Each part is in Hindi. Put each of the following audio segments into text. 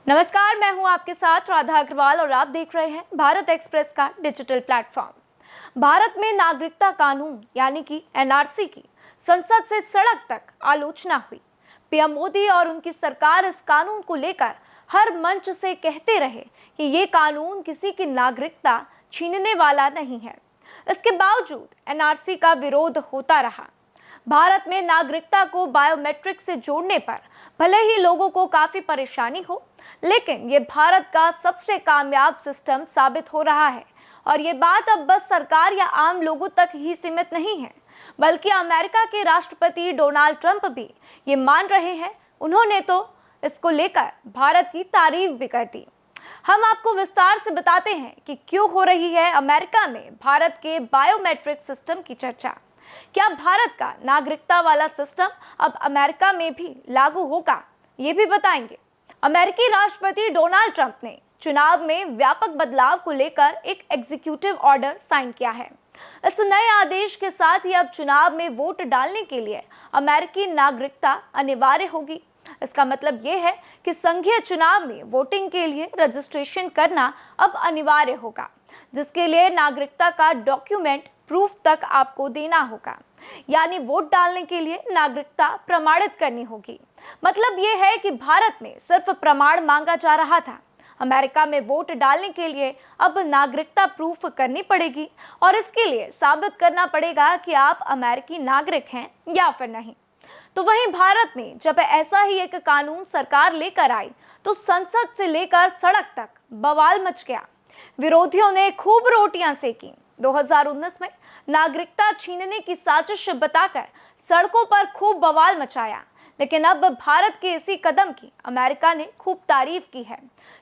नमस्कार, मैं हूं आपके साथ राधा अग्रवाल और आप देख रहे हैं भारत एक्सप्रेस का डिजिटल प्लेटफॉर्म। भारत में नागरिकता कानून यानी कि एनआरसी की संसद से सड़क तक आलोचना हुई। पीएम मोदी और उनकी सरकार इस कानून को लेकर हर मंच से कहते रहे कि ये कानून किसी की नागरिकता छीनने वाला नहीं है। इसके बावजूद एनआरसी का विरोध होता रहा। भारत में नागरिकता को बायोमेट्रिक से जोड़ने पर भले ही लोगों को काफी परेशानी हो, लेकिन ये भारत का सबसे कामयाब सिस्टम साबित हो रहा है। और ये बात अब बस सरकार या आम लोगों तक ही सीमित नहीं है, बल्कि अमेरिका के राष्ट्रपति डोनाल्ड ट्रंप भी ये मान रहे हैं। उन्होंने तो इसको लेकर भारत की तारीफ भी कर दी। हम आपको विस्तार से बताते हैं कि क्यों हो रही है अमेरिका में भारत के बायोमेट्रिक सिस्टम की चर्चा। क्या भारत का नागरिकता वाला सिस्टम अब अमेरिका में भी लागू होगा, ये भी बताएंगे। अमेरिकी राष्ट्रपति डोनाल्ड ट्रंप ने चुनाव में व्यापक बदलाव को लेकर एक एग्जीक्यूटिव ऑर्डर साइन किया है। इस नए आदेश के साथ ही अब चुनाव में वोट डालने के लिए अमेरिकी नागरिकता अनिवार्य होगी। इसका मतलब ये है कि संघीय चुनाव में वोटिंग के लिए रजिस्ट्रेशन करना अब अनिवार्य होगा, जिसके लिए नागरिकता का डॉक्यूमेंट प्रूफ तक आपको देना होगा। यानी वोट डालने के लिए नागरिकता प्रमाणित करनी होगी। मतलब ये है कि भारत में सिर्फ प्रमाण मांगा जा रहा था, अमेरिका में वोट डालने के लिए अब नागरिकता प्रूफ करनी पड़ेगी और इसके लिए साबित करना पड़ेगा कि आप अमेरिकी नागरिक हैं या फिर नहीं। तो वहीं भारत में जब ऐसा ही एक कानून सरकार लेकर आई तो संसद से लेकर सड़क तक बवाल मच गया। विरोधियों ने खूब रोटियां सेकी। 2019 में नागरिकता छीनने की साजिश बताकर सड़कों पर खूब बवाल मचाया, लेकिन अब भारत के इसी कदम की अमेरिका ने खूब तारीफ की है।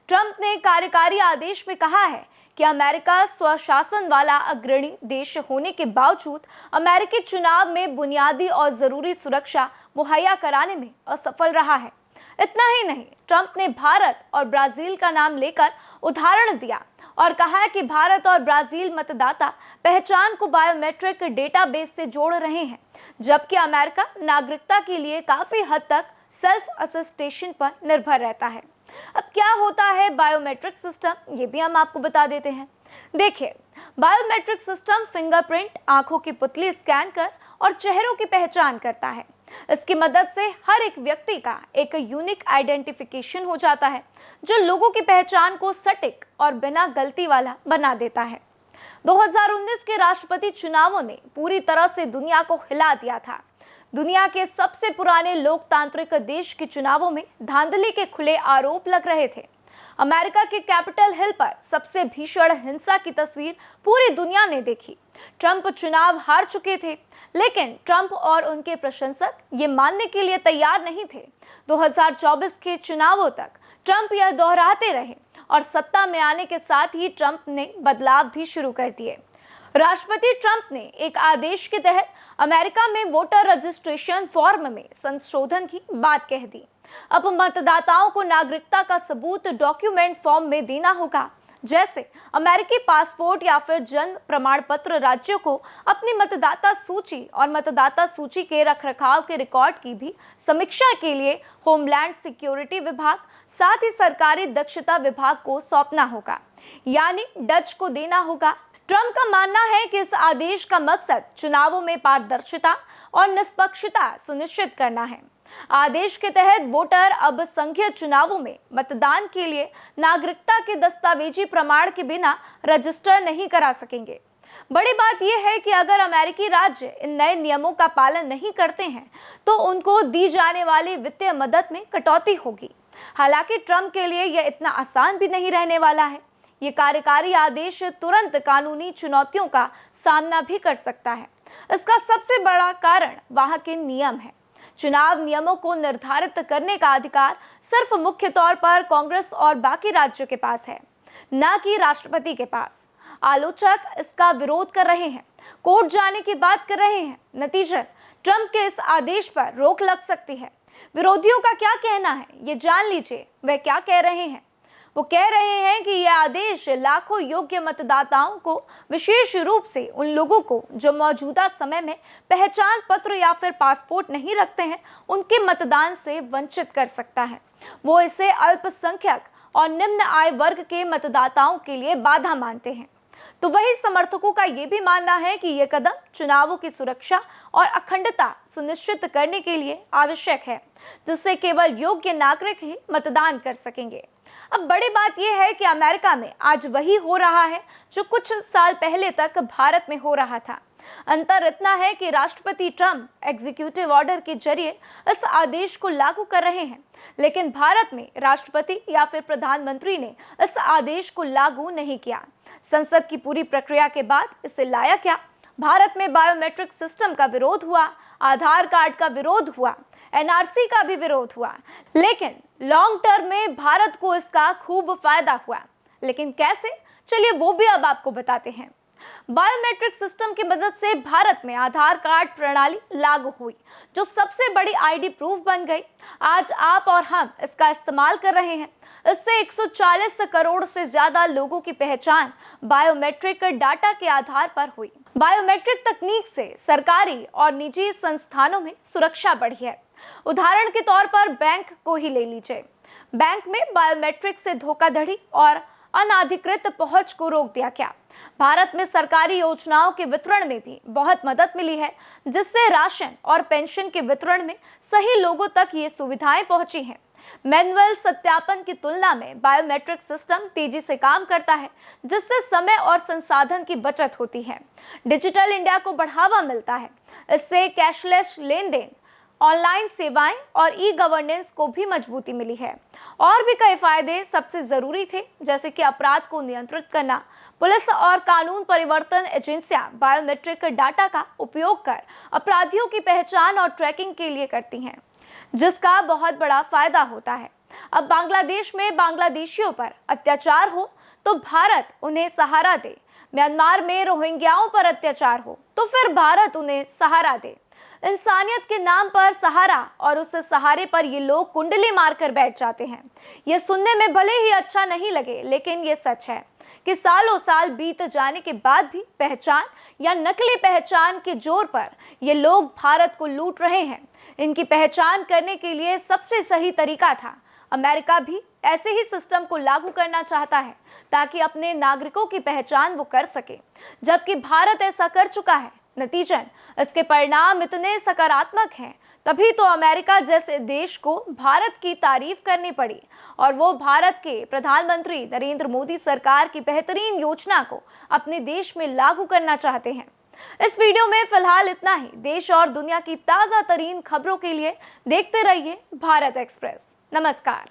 ट्रंप ने कार्यकारी आदेश में कहा है कि अमेरिका स्वशासन वाला अग्रणी देश होने के बावजूद अमेरिकी चुनाव में बुनियादी और जरूरी सुरक्षा मुहैया कराने में असफल रहा है। इतना ही नहीं, ट्रंप ने भारत और ब्राजील का नाम लेकर उदाहरण दिया और कहा कि भारत और ब्राजील मतदाता पहचान को बायोमेट्रिक डेटाबेस से जोड़ रहे हैं, जबकि अमेरिका नागरिकता के लिए काफी हद तक सेल्फ अटेस्टेशन पर निर्भर रहता है। अब क्या होता है बायोमेट्रिक सिस्टम, ये भी हम आपको बता देते हैं। देखिए, बायोमेट्रिक सिस्टम फिंगरप्रिंट, आंखों की पुतली स्कैन कर और चेहरों की पहचान करता है। इसकी मदद से हर एक व्यक्ति का एक यूनिक आइडेंटिफिकेशन हो जाता है, जो लोगों की पहचान को सटीक और बिना गलती वाला बना देता है। 2019 के राष्ट्रपति चुनावों ने पूरी तरह से दुनिया को हिला दिया था। दुनिया के सबसे पुराने लोकतांत्रिक देश के चुनावों में धांधली के खुले आरोप लग रहे थे। अमेरिका के कैपिटल हिल पर सबसे भीषण हिंसा की तस्वीर पूरी दुनिया ने देखी। ट्रंप चुनाव हार चुके थे, लेकिन ट्रंप और उनके प्रशंसक ये मानने के लिए तैयार नहीं थे। 2024 के चुनावों तक ट्रंप यह दोहराते रहे और सत्ता में आने के साथ ही ट्रंप ने बदलाव भी शुरू कर दिए। राष्ट्रपति ट्रंप ने एक आदेश के तहत अमेरिका में वोटर रजिस्ट्रेशन फॉर्म में संशोधन की बात कह दी। अब मतदाताओं को नागरिकता का सबूत डॉक्यूमेंट फॉर्म में देना होगा, जैसे अमेरिकी पासपोर्ट या फिर जन्म प्रमाण पत्र। राज्यों को अपनी मतदाता सूची और मतदाता सूची के रखरखाव के रिकॉर्ड की भी समीक्षा के लिए होमलैंड सिक्योरिटी विभाग, साथ ही सरकारी दक्षता विभाग को सौंपना होगा, यानी डच को देना होगा। ट्रंप का मानना है कि इस आदेश का मकसद चुनावों में पारदर्शिता और निष्पक्षता सुनिश्चित करना है। आदेश के तहत वोटर अब संघीय चुनावों में मतदान के लिए नागरिकता के दस्तावेजी प्रमाण के बिना रजिस्टर नहीं करा सकेंगे। बड़ी बात यह है कि अगर अमेरिकी राज्य इन नए नियमों का पालन नहीं करते हैं तो उनको दी जाने वाली वित्तीय मदद में कटौती होगी। हालांकि ट्रंप के लिए यह इतना आसान भी नहीं रहने वाला है। ये कार्यकारी आदेश तुरंत कानूनी चुनौतियों का सामना भी कर सकता है। इसका सबसे बड़ा कारण वहां के नियम है। चुनाव नियमों को निर्धारित करने का अधिकार सिर्फ मुख्य तौर पर कांग्रेस और बाकी राज्यों के पास है, न कि राष्ट्रपति के पास। आलोचक इसका विरोध कर रहे हैं, कोर्ट जाने की बात कर रहे हैं। नतीजतन ट्रंप के इस आदेश पर रोक लग सकती है। विरोधियों का क्या कहना है, ये जान लीजिए। वह क्या कह रहे हैं? वो कह रहे हैं कि यह आदेश लाखों योग्य मतदाताओं को, विशेष रूप से उन लोगों को जो मौजूदा समय में पहचान पत्र या फिर पासपोर्ट नहीं रखते हैं, उनके मतदान से वंचित कर सकता है। वो इसे अल्पसंख्यक और निम्न आय वर्ग के मतदाताओं के लिए बाधा मानते हैं, तो वही समर्थकों का ये भी मानना है कि ये कदम चुनावों की सुरक्षा और अखंडता सुनिश्चित करने के लिए आवश्यक है, जिससे केवल योग्य नागरिक ही मतदान कर सकेंगे। अब बड़ी बात यह है कि अमेरिका में आज वही हो रहा है जो कुछ साल पहले तक भारत में हो रहा था। अंतर इतना है कि राष्ट्रपति ट्रंप एग्जीक्यूटिव ऑर्डर के जरिए इस आदेश को लागू कर रहे हैं, लेकिन भारत में राष्ट्रपति या फिर प्रधानमंत्री ने इस आदेश को लागू नहीं किया। संसद की पूरी प्रक्रिया के बाद इसे लाया क्या? भारत में बायोमेट्रिक सिस्टम का विरोध हुआ, आधार कार्ड का विरोध हुआ, एनआरसी का भी विरोध हुआ, लेकिन लॉन्ग टर्म में भारत को इसका खूब फायदा हुआ। लेकिन कैसे? चलिए वो भी अब आपको बताते हैं। बायोमेट्रिक सिस्टम की मदद से भारत में आधार कार्ड प्रणाली लागू हुई, जो सबसे बड़ी आईडी प्रूफ बन गई। आज आप और हम इसका इस्तेमाल कर रहे हैं। इससे 140 करोड़ से ज्यादा लोगों की पहचान बायोमेट्रिक डाटा के आधार पर हुई। बायोमेट्रिक तकनीक से सरकारी और निजी संस्थानों में सुरक्षा बढ़ी है। उदाहरण के तौर पर बैंक को ही ले लीजिए। बैंक में बायोमेट्रिक से धोखाधड़ी और अनाधिकृत पहुंच को रोक दिया गया। भारत में सरकारी योजनाओं के वितरण में भी बहुत मदद मिली है, जिससे राशन और पेंशन के वितरण में सही लोगों तक ये सुविधाएं पहुंची हैं। मैनुअल सत्यापन की तुलना में बायोमेट्रिक सिस्टम तेजी से काम करता है, जिससे समय और संसाधन की बचत होती है। डिजिटल इंडिया को बढ़ावा मिलता है। इससे कैशलेस लेन देन, ऑनलाइन सेवाएं और ई गवर्नेंस को भी मजबूती मिली है। और भी कई फायदे सबसे जरूरी थे, जैसे कि अपराध को नियंत्रित करना। पुलिस और कानून परिवर्तन एजेंसियां बायोमेट्रिक डाटा का उपयोग कर अपराधियों की पहचान और ट्रैकिंग के लिए करती हैं, जिसका बहुत बड़ा फायदा होता है। अब बांग्लादेश में बांग्लादेशियों पर अत्याचार हो तो भारत उन्हें सहारा दे, म्यांमार में रोहिंग्याओं पर अत्याचार हो तो फिर भारत उन्हें सहारा दे। इंसानियत के नाम पर सहारा, और उस सहारे पर ये लोग कुंडली मारकर बैठ जाते हैं। ये सुनने में भले ही अच्छा नहीं लगे, लेकिन ये सच है कि सालों साल बीत जाने के बाद भी पहचान या नकली पहचान के जोर पर ये लोग भारत को लूट रहे हैं। इनकी पहचान करने के लिए सबसे सही तरीका था। अमेरिका भी ऐसे ही सिस्टम को लागू करना चाहता है, ताकि अपने नागरिकों की पहचान वो कर सके, जबकि भारत ऐसा कर चुका है। नतीजन इसके परिणाम इतने सकारात्मक हैं, तभी तो अमेरिका जैसे देश को भारत की तारीफ करनी पड़ी, और वो भारत के प्रधानमंत्री नरेंद्र मोदी सरकार की बेहतरीन योजना को अपने देश में लागू करना चाहते हैं। इस वीडियो में फिलहाल इतना ही। देश और दुनिया की ताजा तरीन खबरों के लिए देखते रहिए भारत एक्सप्रेस। नमस्कार।